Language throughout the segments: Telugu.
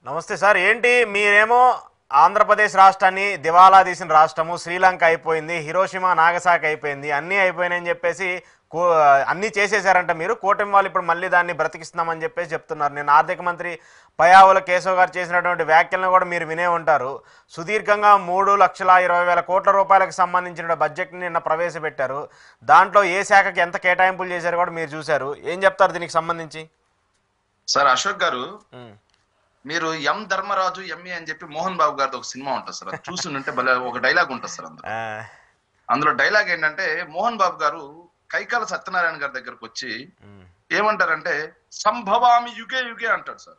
నమస్తే సార్. ఏంటి మీరేమో ఆంధ్రప్రదేశ్ రాష్ట్రాన్ని దివాలా తీసిన రాష్ట్రము, శ్రీలంక అయిపోయింది, హిరోషిమా నాగసాకి అయిపోయింది, అన్నీ అయిపోయినాయని చెప్పేసి అన్నీ చేసేసారంట మీరు. కూటమి వాళ్ళు ఇప్పుడు మళ్ళీ దాన్ని బ్రతికిస్తున్నామని చెప్పేసి చెప్తున్నారు. నేను ఆర్థిక మంత్రి పయ్యావుల కేశవ్ గారు చేసినటువంటి వ్యాఖ్యలను కూడా మీరు వినే ఉంటారు. సుదీర్ఘంగా 3,20,000 కోట్ల రూపాయలకు సంబంధించిన బడ్జెట్ని నిన్న ప్రవేశపెట్టారు. దాంట్లో ఏ శాఖకి ఎంత కేటాయింపులు చేశారు కూడా మీరు చూశారు. ఏం చెప్తారు దీనికి సంబంధించి? సార్ అశోక్ గారు, మీరు ఎం ధర్మరాజు ఎంఏ అని చెప్పి మోహన్ బాబు గారితో ఒక సినిమా ఉంటుంది సార్, అది చూస్తుంటే భలే ఒక డైలాగ్ ఉంటుంది సార్. అందులో డైలాగ్ ఏంటంటే, మోహన్ బాబు గారు కైకాల సత్యనారాయణ గారి దగ్గరకు వచ్చి ఏమంటారంటే, సంభవామి యుగే యుగే అంటాడు సార్.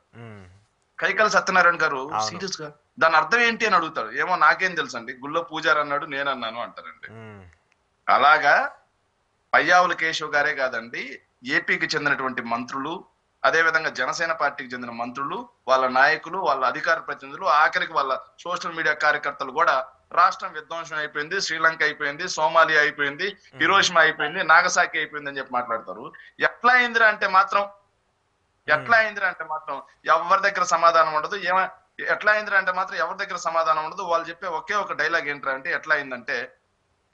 కైకాల సత్యనారాయణ గారు సీరియస్ గా దాని అర్థం ఏంటి అని అడుగుతాడు. ఏమో నాకేం తెలుసు అండి, గుళ్ళో పూజారి అన్నాడు, నేనన్నాను అంటారండి. అలాగా పయ్యావుల కేశవ్ గారే కాదండి, ఏపీకి చెందినటువంటి మంత్రులు, అదే విధంగా జనసేన పార్టీకి చెందిన మంత్రులు, వాళ్ళ నాయకులు, వాళ్ళ అధికార ప్రతినిధులు, ఆఖరికి వాళ్ళ సోషల్ మీడియా కార్యకర్తలు కూడా రాష్ట్రం విధ్వంసం అయిపోయింది, శ్రీలంక అయిపోయింది, సోమాలియా అయిపోయింది, హిరోషిమా అయిపోయింది, నాగసాకి అయిపోయింది అని చెప్పి మాట్లాడతారు. ఎట్లా అయిందిరా అంటే మాత్రం ఎవరి దగ్గర సమాధానం ఉండదు. ఎట్లా అయిందిరా అంటే మాత్రం ఎవరి దగ్గర సమాధానం ఉండదు. వాళ్ళు చెప్పే ఒకే ఒక డైలాగ్ ఏంట్రా అంటే, ఎట్లా అయిందంటే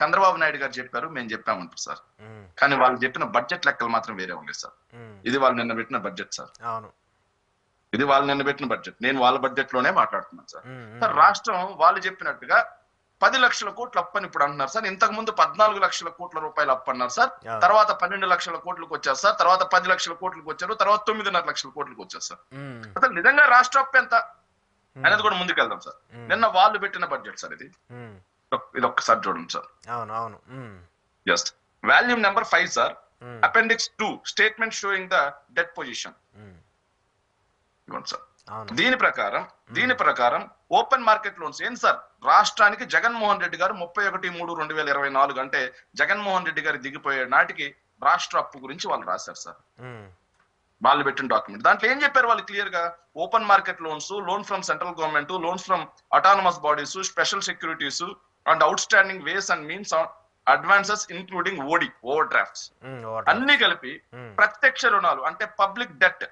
చంద్రబాబు నాయుడు గారు చెప్పారు, మేము చెప్పామంటారు సార్. కానీ వాళ్ళు చెప్పిన బడ్జెట్ లెక్కలు మాత్రం వేరే ఉంది సార్. ఇది వాళ్ళు నిన్న పెట్టిన బడ్జెట్ సార్. ఇది వాళ్ళు నిన్న పెట్టిన బడ్జెట్. నేను వాళ్ళ బడ్జెట్ లోనే మాట్లాడుతున్నాను సార్. సార్, రాష్ట్రం వాళ్ళు చెప్పినట్టుగా 10 లక్షల కోట్లు అప్పు అని ఇప్పుడు అంటున్నారు సార్. ఇంతకు ముందు 14 లక్షల కోట్ల రూపాయలు అప్పు అన్నారు సార్. తర్వాత 12 లక్షల కోట్లకు వచ్చారు సార్. తర్వాత 10 లక్షల కోట్లకు వచ్చారు. తర్వాత 9.5 లక్షల కోట్లకు వచ్చారు సార్. అసలు నిజంగా రాష్ట్ర అప్పు ఎంత అనేది కూడా ముందుకెళ్దాం సార్. నిన్న వాళ్ళు పెట్టిన బడ్జెట్ సార్ ఇది ఒక్కసారి చూడండి sir. Just volume number 5 sir, appendix 2, statement showing the debt position. ఇవ్వండి సార్. దీని ప్రకారం ఓపెన్ మార్కెట్ లోన్స్ ఏంటి సార్? రాష్ట్రానికి జగన్మోహన్ రెడ్డి గారు 31/3/2024 అంటే జగన్మోహన్ రెడ్డి గారు దిగిపోయే నాటికి రాష్ట్ర అప్పు గురించి వాళ్ళు రాశారు సార్. వాళ్ళు పెట్టిన డాక్యుమెంట్ దాంట్లో ఏం చెప్పారు వాళ్ళు క్లియర్ గా? Open market loans, loan from central government, loans from autonomous bodies, special securities and out standing ways and means advances including over drafts అన్ని కలిపి ప్రత్యక్ష రుణాలు అంటే పబ్లిక్ డెట్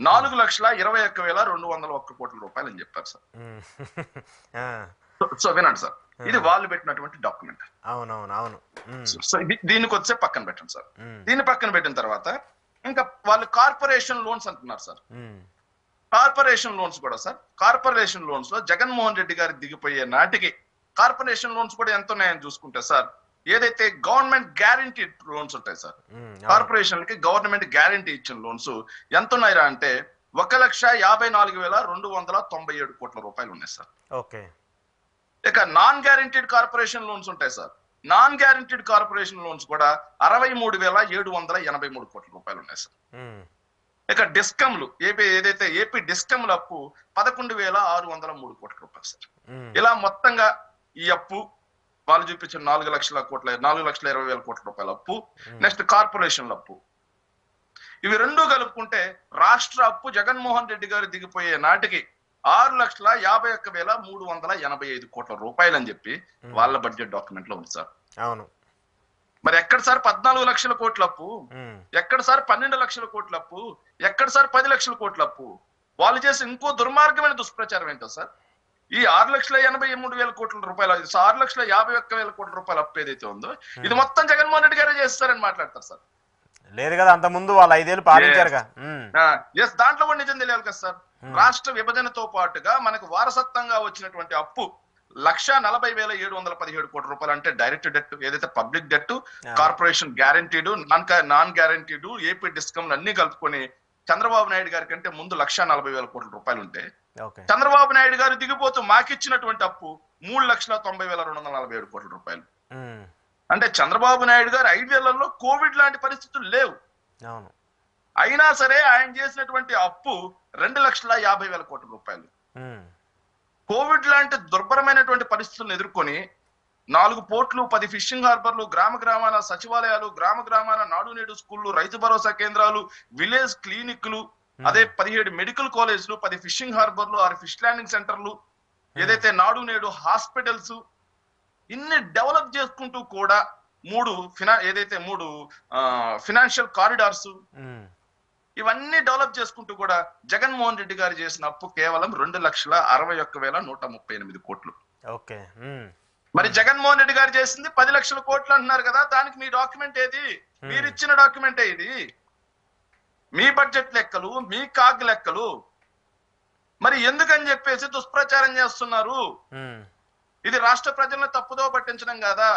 4,21,201 కోట్ల రూపాయలు అని చెప్పారు సార్. సో వినండి సార్, ఇది వాళ్ళు పెట్టినటువంటి డాక్యుమెంట్. సో దీనికి వచ్చే పక్కన పెట్టండి సార్. దీని పక్కన పెట్టిన తర్వాత ఇంకా వాళ్ళు కార్పొరేషన్ లోన్స్ అంటున్నారు సార్. కార్పొరేషన్ లోన్స్ కూడా సార్, కార్పొరేషన్ లోన్స్ లో జగన్మోహన్ రెడ్డి గారి దిగిపోయే నాటికి కార్పొరేషన్ లోన్స్ కూడా ఎంత ఉన్నాయని చూసుకుంటే సార్, ఏదైతే గవర్నమెంట్ గ్యారంటీ లోన్స్ ఉంటాయి సార్, కార్పొరేషన్లకి గవర్నమెంట్ గ్యారంటీ ఇచ్చిన లోన్స్ ఎంత ఉన్నాయిరా అంటే 1,54,297 కోట్ల రూపాయలు ఉన్నాయి సార్. ఇక నాన్ గ్యారంటీడ్ కార్పొరేషన్ లోన్స్ ఉంటాయి sir. Non guaranteed corporation loans కూడా 63,783 కోట్ల రూపాయలు ఉన్నాయి సార్. ఇక డిస్కమ్లు ఏదైతే ఏపీ డిస్కమ్ల అప్పు 11,603 కోట్ల రూపాయలు సార్. ఇలా మొత్తంగా ఈ అప్పు వాళ్ళు చూపించిన 4,20,000 కోట్ల రూపాయల అప్పు, నెక్స్ట్ కార్పొరేషన్ల అప్పు, ఇవి రెండు కలుపుకుంటే రాష్ట్ర అప్పు జగన్మోహన్ రెడ్డి గారు దిగిపోయే నాటికి 6,51,385 కోట్ల రూపాయలు అని చెప్పి వాళ్ళ బడ్జెట్ డాక్యుమెంట్ లో ఉంది సార్. మరి ఎక్కడ సార్ 14 లక్షల కోట్ల అప్పు? ఎక్కడ సార్ 12 లక్షల కోట్ల అప్పు? ఎక్కడ సార్ 10 లక్షల కోట్ల అప్పు? వాళ్ళు చేసి ఇంకో దుర్మార్గమైన దుష్ప్రచారం ఏంటో సార్, ఈ 6,83,000 కోట్ల రూపాయలు, 6,51,000 కోట్ల రూపాయలు అప్పు ఏదైతే ఉందో ఇది మొత్తం జగన్మోహన్ రెడ్డి గారే చేస్తారని మాట్లాడతారు సార్. లేదు కదా, అంత ముందు వాళ్ళు 5 ఏళ్ళు పాలించారుగా. దాంట్లో కూడా నిజం తెలియాలి కదా సార్. రాష్ట్ర విభజనతో పాటుగా మనకు వారసత్వంగా వచ్చినటువంటి అప్పు 1,40,717 కోట్ల రూపాయలు అంటే డైరెక్ట్ డెట్, ఏదైతే public debt, corporation guaranteed, non guaranteed, AP డిస్కమ్లు అన్ని కలుపుకొని చంద్రబాబు నాయుడు గారి కంటే ముందు 1,40,000 కోట్ల రూపాయలు ఉంటే చంద్రబాబు నాయుడు గారు దిగిపోతూ మాకిచ్చినటువంటి అప్పు 3,90,247 కోట్ల రూపాయలు. అంటే చంద్రబాబు నాయుడు గారు 5 ఏళ్లలో కోవిడ్ లాంటి పరిస్థితులు లేవు, అయినా సరే ఆయన చేసినటువంటి అప్పు 2,50,000 కోట్ల రూపాయలు. కోవిడ్ లాంటి దుర్భరమైనటువంటి పరిస్థితులను ఎదుర్కొని 4 పోర్ట్లు, 10 ఫిషింగ్ హార్బర్లు, గ్రామ గ్రామాల సచివాలయాలు, గ్రామ గ్రామాల నాడు నేడు స్కూళ్లు, రైతు భరోసా కేంద్రాలు, విలేజ్ క్లినిక్లు, అదే 17 మెడికల్ కాలేజ్లు, 10 ఫిషింగ్ హార్బర్లు, 6 ఫిష్ ల్యాండింగ్ సెంటర్లు, ఏదైతే నాడు నేడు హాస్పిటల్స్, ఇన్ని డెవలప్ చేసుకుంటూ కూడా 3 ఫినాన్షియల్ కారిడార్స్, ఇవన్నీ డెవలప్ చేసుకుంటూ కూడా జగన్మోహన్ రెడ్డి గారు చేసిన అప్పు కేవలం 2,61,138 కోట్లు. ఓకే. మరి జగన్మోహన్ రెడ్డి గారు చేసింది 10 లక్షల కోట్లు అంటున్నారు కదా, దానికి మీ డాక్యుమెంట్ ఏది? మీరు ఇచ్చిన డాక్యుమెంట్ ఇది, మీ బడ్జెట్ లెక్కలు, మీ కాగ్ లెక్కలు. మరి ఎందుకని చెప్పేసి దుష్ప్రచారం చేస్తున్నారు? ఇది రాష్ట్ర ప్రజలను తప్పుదో పట్టించడం కాదా?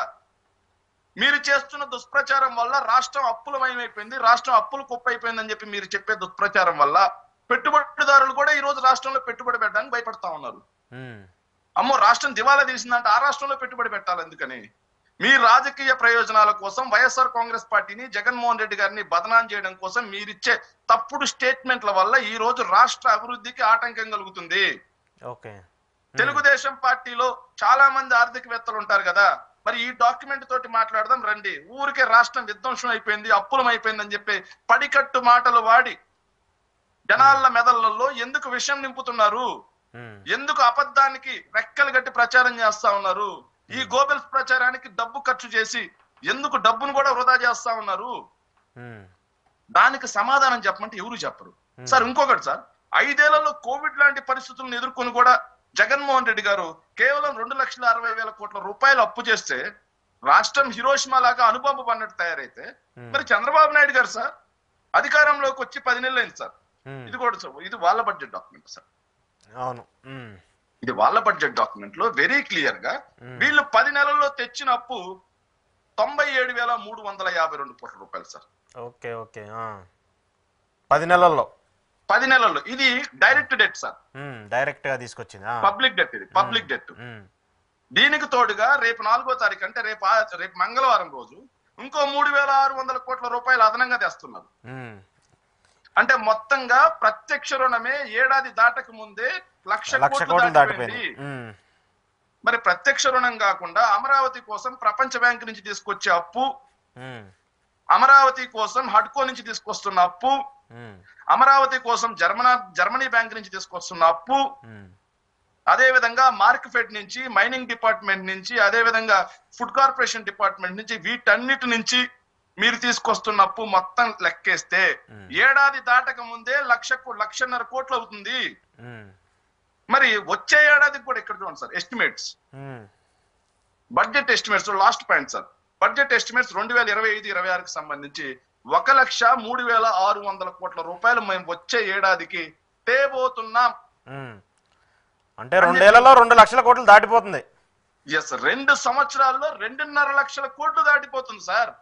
మీరు చేస్తున్న దుష్ప్రచారం వల్ల రాష్ట్రం అప్పులమయమైపోయింది, రాష్ట్రం అప్పులు కుప్పైపోయిందని చెప్పి మీరు చెప్పే దుష్ప్రచారం వల్ల పెట్టుబడిదారులు కూడా ఈ రోజు రాష్ట్రంలో పెట్టుబడి పెట్టడానికి భయపడతా ఉన్నారు. అమ్మో రాష్ట్రం దివాలా తీసిందంటే ఆ రాష్ట్రంలో పెట్టుబడి పెట్టాలి ఎందుకని? మీ రాజకీయ ప్రయోజనాల కోసం వైఎస్ఆర్ కాంగ్రెస్ పార్టీని, జగన్మోహన్ రెడ్డి గారిని బదనాం చేయడం కోసం మీరిచ్చే తప్పుడు స్టేట్మెంట్ల వల్ల ఈ రోజు రాష్ట్ర అభివృద్ధికి ఆటంకం కలుగుతుంది. తెలుగుదేశం పార్టీలో చాలా మంది ఆర్థికవేత్తలు ఉంటారు కదా, మరి ఈ డాక్యుమెంట్ తోటి మాట్లాడదాం రండి. ఊరికే రాష్ట్రం విధ్వంసం అయిపోయింది, అప్పులం అయిపోయింది అని చెప్పి పడికట్టు మాటలు వాడి జనాల మెదళ్లలో ఎందుకు విషం నింపుతున్నారు? ఎందుకు అబద్ధానికి రెక్కలు గట్టి ప్రచారం చేస్తా ఉన్నారు? ఈ గోబెల్స్ ప్రచారానికి డబ్బు ఖర్చు చేసి ఎందుకు డబ్బును కూడా వృధా చేస్తా ఉన్నారు? దానికి సమాధానం చెప్పమంటే ఎవరు చెప్పరు సార్. ఇంకొకటి సార్, 5 ఏళ్లలో కోవిడ్ లాంటి పరిస్థితులను ఎదుర్కొని కూడా జగన్మోహన్ రెడ్డి గారు కేవలం 2,60,000 కోట్ల రూపాయలు అప్పు చేస్తే రాష్ట్రం హిరోషిమా లాగా అనుబంబ పన్నట్టు తయారైతే, మరి చంద్రబాబు నాయుడు గారు సార్ అధికారంలోకి వచ్చి 10 నెలలు అయింది సార్. ఇది కూడా సార్, ఇది వాళ్ళ బడ్జెట్ డాక్యుమెంట్ సార్. అవును, ఇది వాళ్ళ బడ్జెట్ డాక్యుమెంట్ లో వెరీ క్లియర్ గా వీళ్ళు 10 నెలల్లో తెచ్చిన అప్పు 97,352 కోట్ల రూపాయలు సార్. Okay okay. 10 నెలల్లో ఇది డైరెక్ట్ డెట్ సార్, డైరెక్ట్ గా తీసుకొచ్చింది. పబ్లిక్ డెట్, ఇది పబ్లిక్ డెట్. దీనికి తోడుగా రేపు 4వ తారీఖు అంటే రేపు మంగళవారం రోజు ఇంకో 3,600 కోట్ల రూపాయలు అదనంగా తెస్తున్నారు. అంటే మొత్తంగా ప్రత్యక్ష రుణమే ఏడాది దాటక ముందే 1,00,000 కోట్లు దాటిపోయింది. మరి ప్రత్యక్ష రుణం కాకుండా అమరావతి కోసం ప్రపంచ బ్యాంక్ నుంచి తీసుకొచ్చే అప్పు, అమరావతి కోసం హడ్కో నుంచి తీసుకొస్తున్న అప్పు, అమరావతి కోసం జర్మనీ బ్యాంక్ నుంచి తీసుకొస్తున్న అప్పు, అదే విధంగా మార్కెట్ నుంచి, మైనింగ్ డిపార్ట్మెంట్ నుంచి, అదే విధంగా ఫుడ్ కార్పొరేషన్ డిపార్ట్మెంట్ నుంచి, వీటన్నిటి నుంచి మీరు తీసుకొస్తున్న అప్పు మొత్తం లెక్కేస్తే ఏడాది దాటక ముందే 1,00,000 కోట్లు అవుతుంది. మరి వచ్చే ఏడాదికి కూడా ఇక్కడ చూడండి sir, estimates, budget estimates, last point sir, budget estimates 2025-26కి సంబంధించి 1,03,600 కోట్ల రూపాయలు మేము వచ్చే ఏడాదికి తేబోతున్నాం. అంటే 2 ఏళ్లలో 2 లక్షల కోట్లు దాటిపోతుంది. ఎస్, 2 సంవత్సరాల్లో 2.5 లక్షల కోట్లు దాటిపోతుంది సార్.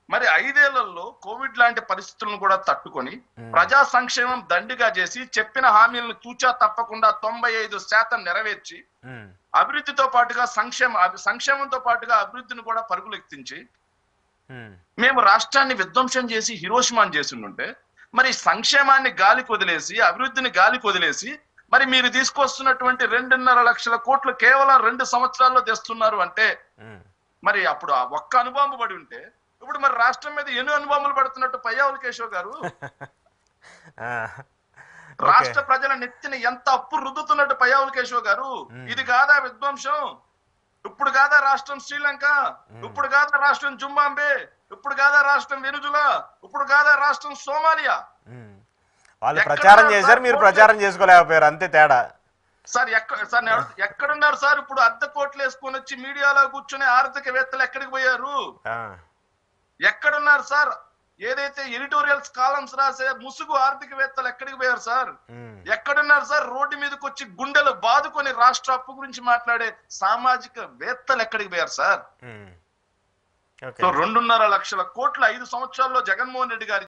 మరి 5 ఏళ్లలో కోవిడ్ లాంటి పరిస్థితులను కూడా తట్టుకొని ప్రజా సంక్షేమం దండిగా చేసి చెప్పిన హామీలను తూచా తప్పకుండా 95% నెరవేర్చి అభివృద్ధితో పాటుగా సంక్షేమంతో పాటుగా అభివృద్ధిని కూడా పరుగులెత్తించి మేము రాష్ట్రాన్ని విధ్వంసం చేసి హిరోషిమాని చేసి ఉంటే, మరి సంక్షేమాన్ని గాలికి వదిలేసి అభివృద్ధిని గాలికి వదిలేసి మరి మీరు తీసుకొస్తున్నటువంటి 2.5 లక్షల కోట్లు కేవలం 2 సంవత్సరాల్లో తెస్తున్నారు అంటే, మరి అప్పుడు ఆ ఒక్క అనుబాంబు పడి ఉంటే ఇప్పుడు మరి రాష్ట్రం మీద ఎన్ని అనుబాంబులు పడుతున్నట్టు పయ్యావుల కేశవ్ గారు? రాష్ట్ర ప్రజల నెత్తిన ఎంత అప్పు రుద్దుతున్నట్టు పయ్యావుల కేశవ్ గారు? ఇది కాదా విధ్వంసం? ఇప్పుడు కాదా రాష్ట్రం శ్రీలంక? ఇప్పుడు కాదా రాష్ట్రం జింబాబ్వే? ఇప్పుడు కాదా రాష్ట్రం వెనుజులా? ఇప్పుడు కాదా రాష్ట్రం సోమాలియా? వాళ్ళు ప్రచారం చేశారు, మీరు ప్రచారం చేసుకోలేకపోయారు, అంతే తేడా సార్. ఎక్కడున్నారు సార్? ఇప్పుడు అద్దె కోట్లు వేసుకొని వచ్చి మీడియాలో కూర్చునే ఆర్థికవేత్తలు ఎక్కడికి పోయారు? ఎక్కడున్నారు సార్? ఏదైతే ఎడిటోరియల్స్ కాలమ్స్ రాసే ముసుగు ఆర్థికవేత్తలు ఎక్కడికి పోయారు సార్? ఎక్కడున్నారు సార్? రోడ్డు మీదకి వచ్చి గుండెలు బాదుకొని రాష్ట్ర అప్పు గురించి మాట్లాడే సామాజిక వేత్తలు ఎక్కడికి పోయారు సార్? 2.5 లక్షల కోట్లు 5 సంవత్సరాల్లో జగన్మోహన్ రెడ్డి గారి